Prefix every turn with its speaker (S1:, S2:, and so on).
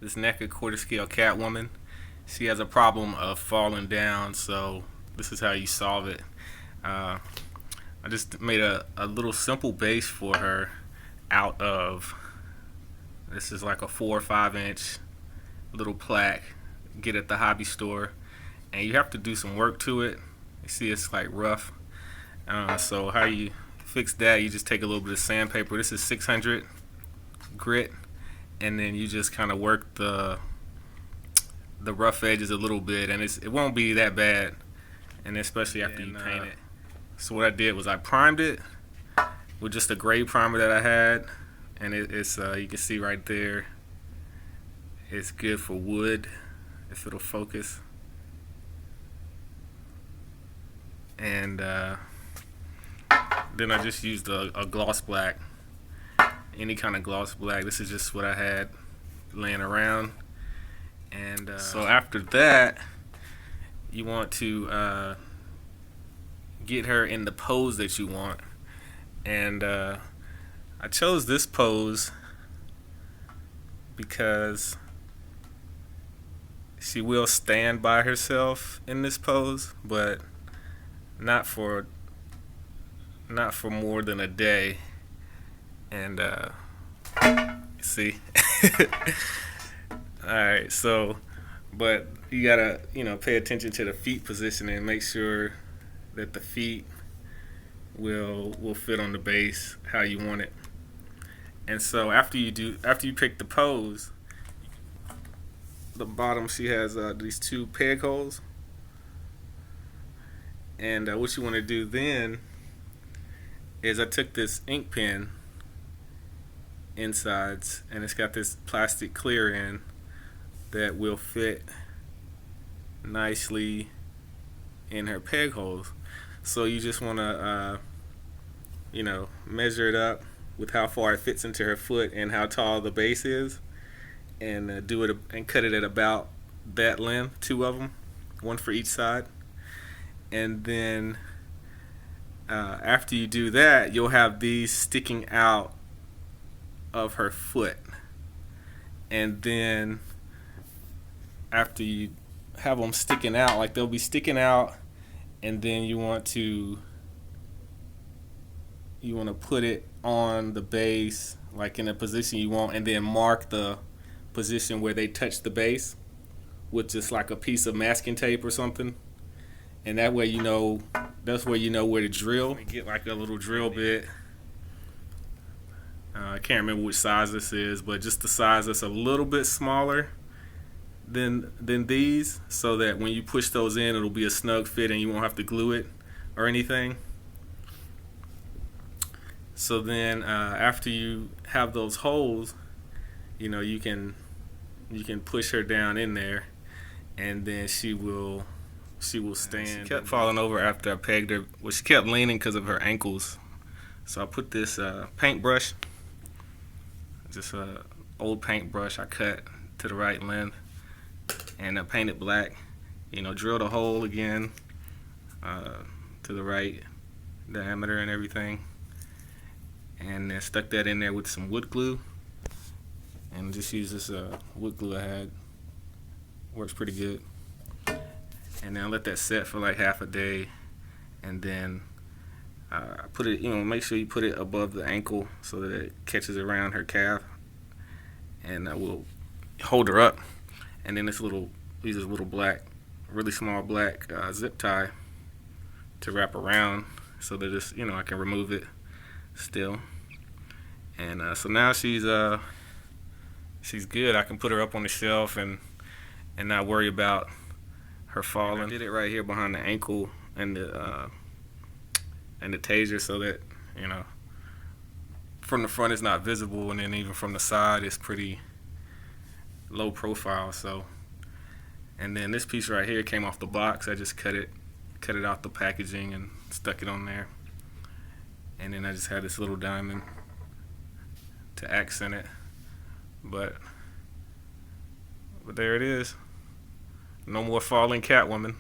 S1: this NECA quarter scale Catwoman. She has a problem of falling down, so this is how you solve it. Uh, I just made a little simple base for her out of, this is like a 4 or 5 inch little plaque, get at the hobby store, and you have to do some work to it. You see it's like rough. So how you fix that, you just take a little bit of sandpaper. This is 600 grit, and then you just kind of work the rough edges a little bit, and it won't be that bad, and especially after you paint it. So what I did was I primed it with just a gray primer that I had, and it's you can see right there, it's good for wood if it'll focus. And then I just used a gloss black, any kind of gloss black. This is just what I had laying around. And so after that, you want to get her in the pose that you want. And I chose this pose because she will stand by herself in this pose, but not for more than a day. And see. Alright, so but you gotta, pay attention to the feet position and make sure that the feet will fit on the base how you want it. And so after you pick the pose, the bottom, she has these 2 peg holes. And what you want to do then is I took this ink pen insides, and it's got this plastic clear in that will fit nicely in her peg holes. So you just want to measure it up with how far it fits into her foot and how tall the base is, and do it and cut it at about that length, 2 of them, 1 for each side. And then after you do that, you'll have these sticking out of her foot. And then after you have them sticking out, like they'll be sticking out, and then you want to put it on the base, like in a position you want, and then mark the position where they touch the base with just like a piece of masking tape or something. And that way that's where you know where to drill. Get like a little drill bit. I can't remember which size this is, but just the size that's a little bit smaller than these, so that when you push those in, it'll be a snug fit and you won't have to glue it or anything. So then after you have those holes, you can push her down in there, and then she will stand. She kept falling over after I pegged her. Well, she kept leaning because of her ankles. So I put this paintbrush, just an old paintbrush I cut to the right length, and I painted black. Drilled a hole again to the right diameter and everything, and then stuck that in there with some wood glue, and just used this wood glue I had. Works pretty good. And then I let that set for like half a day, and then put it, make sure you put it above the ankle so that it catches around her calf, and I will hold her up. And then use this little black, really small black zip tie to wrap around, so that it's, I can remove it still. And so now she's good. I can put her up on the shelf and not worry about her falling. I did it right here behind the ankle and the taser, so that from the front it's not visible, and then even from the side it's pretty low profile. So, and then this piece right here came off the box. I just cut it out the packaging and stuck it on there, and then I just had this little diamond to accent it. But there it is. No more falling Catwoman.